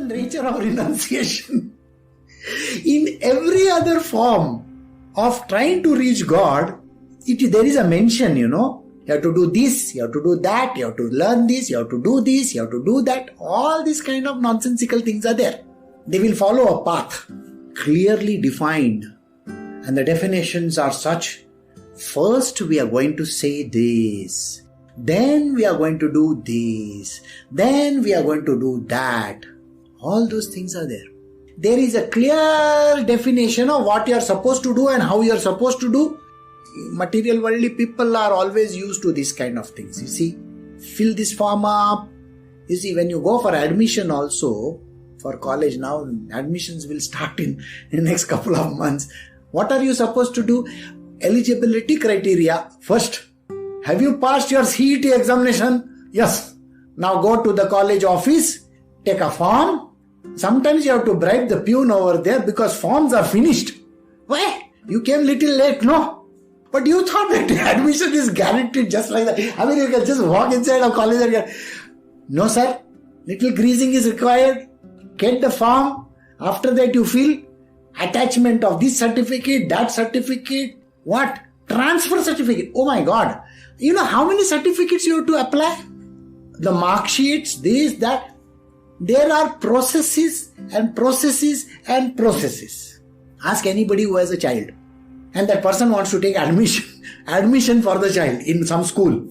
nature of renunciation. In every other form of trying to reach God, there is a mention, You have to do this, you have to do that, you have to learn this, you have to do this, you have to do that. All these kind of nonsensical things are there. They will follow a path clearly defined. And the definitions are such. First we are going to say this. Then we are going to do this. Then we are going to do that. All those things are there. There is a clear definition of what you are supposed to do and how you are supposed to do. Material worldly people are always used to this kind of things. You see, fill this form up. You see, when you go for admission also, for college now, admissions will start in the next couple of months. What are you supposed to do? Eligibility criteria. First, have you passed your CET examination? Yes. Now go to the college office, take a form. Sometimes you have to bribe the peon over there because forms are finished. Why? You came little late, no? But you thought that admission is guaranteed just like that. I mean, you can just walk inside a college and get... No, sir. Little greasing is required. Get the form. After that, you fill attachment of this certificate, that certificate. What? Transfer certificate. Oh my God. You know how many certificates you have to apply? The mark sheets, this, that. There are processes and processes and processes. Ask anybody who has a child. And that person wants to take admission for the child in some school.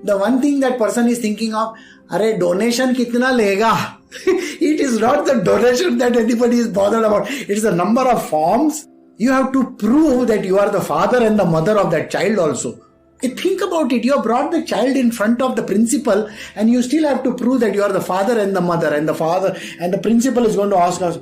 The one thing that person is thinking of, Arey, donation kitna lega? It is not the donation that anybody is bothered about. It is the number of forms. You have to prove that you are the father and the mother of that child also. Think about it. You have brought the child in front of the principal and you still have to prove that you are the father and the mother, and the principal is going to ask us,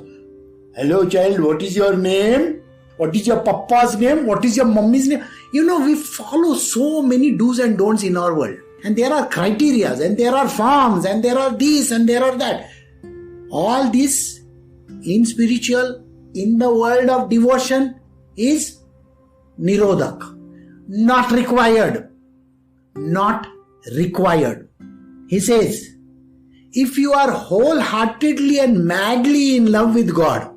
hello child, what is your name? What is your papa's name? What is your mummy's name? We follow so many do's and don'ts in our world. And there are criteria, and there are forms, and there are this, and there are that. All this in spiritual, in the world of devotion is nirodhak. Not required. Not required. He says, if you are wholeheartedly and madly in love with God,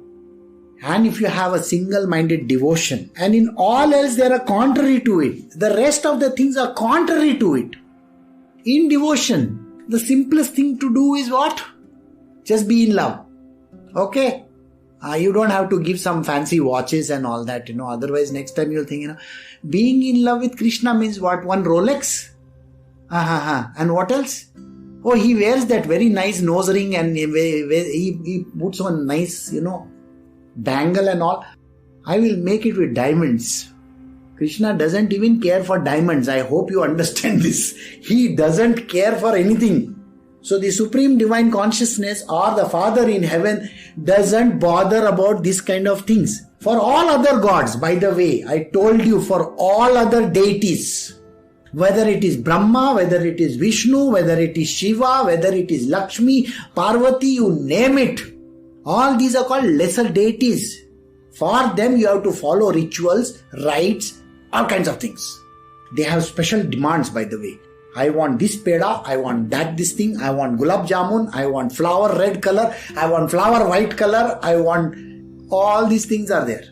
and if you have a single-minded devotion, and in all else there are contrary to it, the rest of the things are contrary to it. In devotion, the simplest thing to do is what? Just be in love. Okay? You don't have to give some fancy watches and all that, Otherwise, next time you'll think, being in love with Krishna means what? One Rolex? And what else? Oh, he wears that very nice nose ring and he puts one nice, bangle and all. I will make it with diamonds. Krishna doesn't even care for diamonds. I hope you understand this. He doesn't care for anything. So the Supreme Divine Consciousness or the Father in heaven doesn't bother about this kind of things. For all other gods, by the way, I told you, for all other deities, whether it is Brahma, whether it is Vishnu, whether it is Shiva, whether it is Lakshmi, Parvati, you name it. All these are called lesser deities. For them you have to follow rituals, rites, all kinds of things. They have special demands, by the way. I want this peda, I want this thing, I want gulab jamun, I want flower red color, I want flower white color, I want... All these things are there.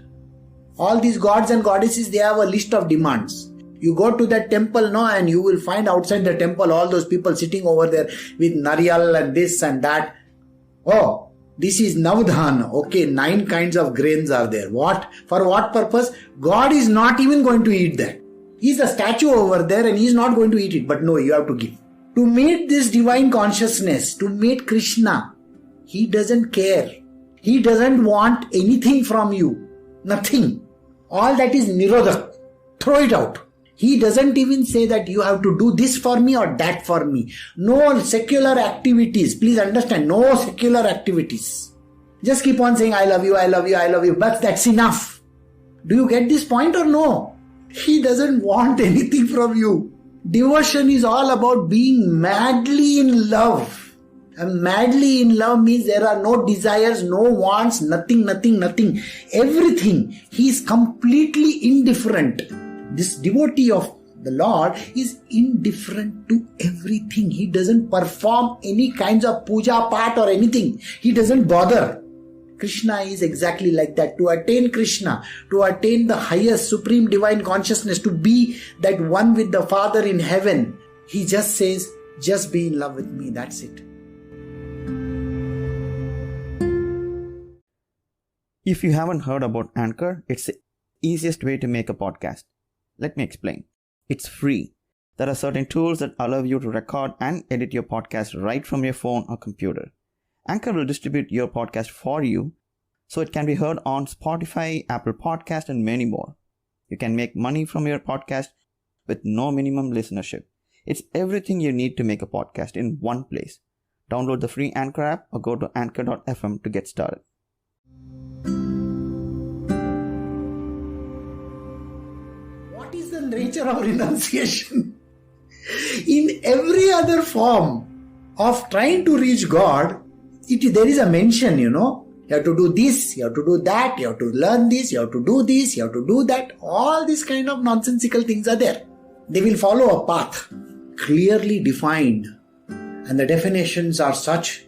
All these gods and goddesses, they have a list of demands. You go to that temple and you will find outside the temple all those people sitting over there with nariyal and this and that. Oh, this is Navdhan. Okay, 9 kinds of grains are there. What? For what purpose? God is not even going to eat that. He's a statue over there and he's not going to eat it. But no, you have to give. To meet this divine consciousness, to meet Krishna, he doesn't care. He doesn't want anything from you. Nothing. All that is nirodhak. Throw it out. He doesn't even say that you have to do this for me or that for me. No secular activities. Please understand, no secular activities. Just keep on saying, I love you, I love you, I love you. But that's enough. Do you get this point or no? He doesn't want anything from you. Devotion is all about being madly in love. And madly in love means there are no desires, no wants, nothing. Everything. He is completely indifferent. This devotee of The Lord is indifferent to everything. He doesn't perform any kinds of puja, part or anything. He doesn't bother. Krishna is exactly like that. To attain Krishna, to attain the highest supreme divine consciousness, to be that one with the Father in heaven, he just says, just be in love with me. That's it. If you haven't heard about Anchor, it's the easiest way to make a podcast. Let me explain. It's free. There are certain tools that allow you to record and edit your podcast right from your phone or computer. Anchor will distribute your podcast for you, so it can be heard on Spotify, Apple Podcast, and many more. You can make money from your podcast with no minimum listenership. It's everything you need to make a podcast in one place. Download the free Anchor app or go to anchor.fm to get started. What is the nature of renunciation? In every other form of trying to reach God, there is a mention, you have to do this, you have to do that, you have to learn this, you have to do this, you have to do that. All these kind of nonsensical things are there. They will follow a path clearly defined, and the definitions are such.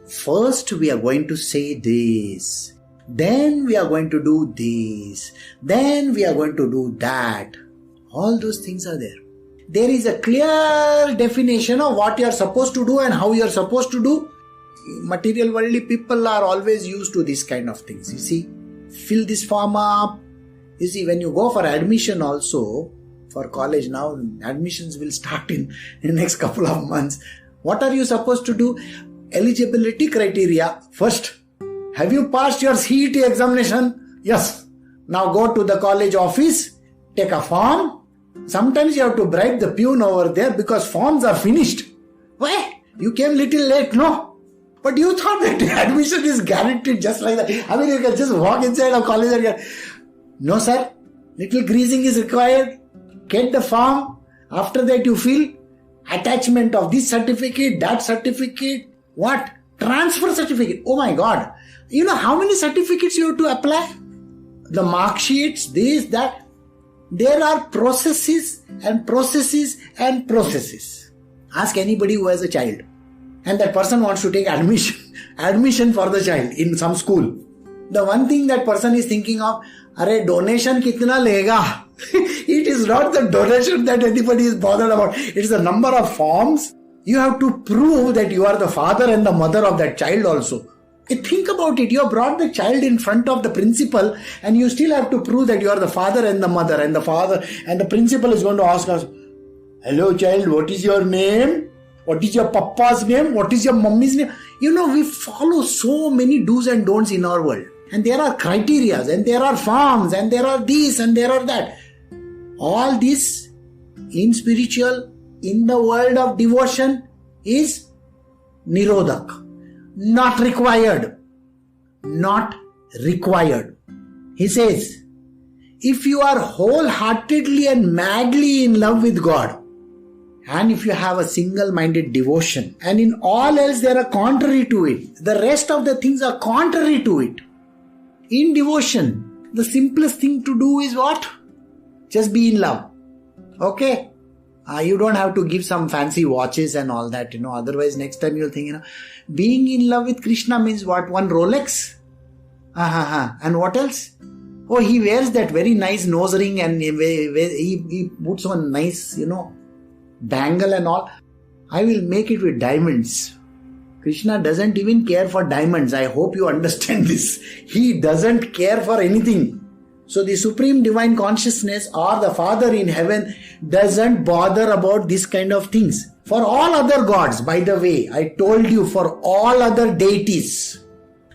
First we are going to say this, then we are going to do this, then we are going to do that. All those things are there. There is a clear definition of what you are supposed to do and how you are supposed to do. Material worldly people are always used to this kind of things. You see, fill this form up. You see, when you go for admission also, for college now, admissions will start in the next couple of months. What are you supposed to do? Eligibility criteria. First, have you passed your CET examination? Yes. Now go to the college office, take a form. Sometimes you have to bribe the peon over there because forms are finished. Why? You came little late, no? But you thought that admission is guaranteed just like that. I mean, you can just walk inside a college and get... No, sir. Little greasing is required. Get the form. After that, you fill attachment of this certificate, that certificate. What? Transfer certificate. Oh my God. You know how many certificates you have to apply? The mark sheets, this, that. There are processes and processes and processes. Ask anybody who has a child. And that person wants to take admission for the child in some school. The one thing that person is thinking of, Arey, donation kitna lega? It is not the donation that anybody is bothered about. It is the number of forms. You have to prove that you are the father and the mother of that child also. Think about it. You have brought the child in front of the principal and you still have to prove that you are the father and the mother, and the father and the principal is going to ask us, hello child, what is your name? What is your papa's name? What is your mummy's name? We follow so many do's and don'ts in our world. And there are criteria, and there are forms, and there are this, and there are that. All this in spiritual, in the world of devotion, is nirodhak. Not required. Not required. He says, if you are wholeheartedly and madly in love with God, and if you have a single-minded devotion, and in all else there are contrary to it, the rest of the things are contrary to it. In devotion, the simplest thing to do is what? Just be in love. Okay? You don't have to give some fancy watches and all that, otherwise next time you'll think, being in love with Krishna means what? One Rolex? And what else? Oh, he wears that very nice nose ring and he puts on nice, bangle and all. I will make it with diamonds. Krishna doesn't even care for diamonds. I hope you understand this. He doesn't care for anything. So the Supreme Divine Consciousness or the Father in heaven doesn't bother about this kind of things. For all other gods, by the way, I told you, for all other deities,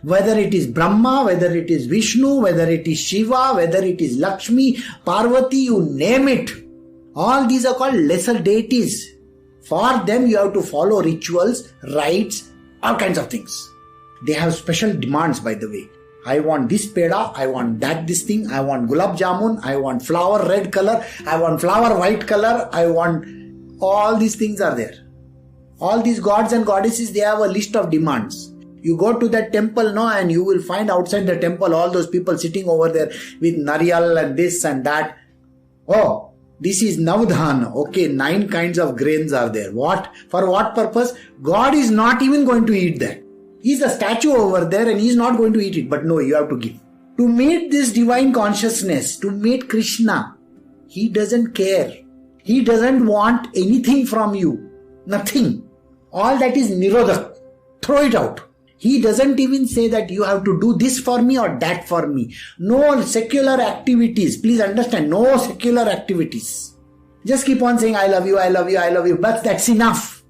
whether it is Brahma, whether it is Vishnu, whether it is Shiva, whether it is Lakshmi, Parvati, you name it. All these are called lesser deities. For them you have to follow rituals, rites, all kinds of things. They have special demands, by the way. I want this peda, I want this thing, I want gulab jamun, I want flower red color, I want flower white color, I want... All these things are there. All these gods and goddesses, they have a list of demands. You go to that temple now and you will find outside the temple all those people sitting over there with nariyal and this and that. Oh, This is Navdhana. Okay, 9 kinds of grains are there. What? For what purpose? God is not even going to eat that. He's a statue over there and he's not going to eat it. But no, you have to give. To meet this divine consciousness, to meet Krishna, he doesn't care. He doesn't want anything from you. Nothing. All that is nirodha. Throw it out. He doesn't even say that you have to do this for me or that for me. No secular activities. Please understand, no secular activities. Just keep on saying, I love you, I love you, I love you. But that's enough.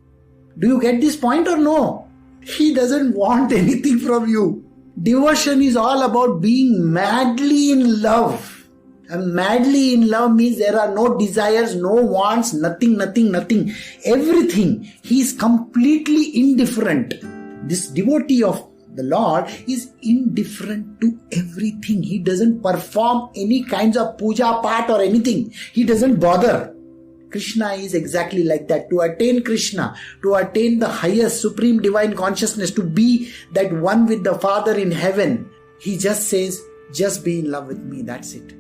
Do you get this point or no? He doesn't want anything from you. Devotion is all about being madly in love. And madly in love means there are no desires, no wants, nothing. Everything. He is completely indifferent. This devotee of the Lord is indifferent to everything. He doesn't perform any kinds of puja, part or anything. He doesn't bother. Krishna is exactly like that. To attain Krishna, to attain the highest supreme divine consciousness, to be that one with the Father in heaven, he just says, just be in love with me. That's it.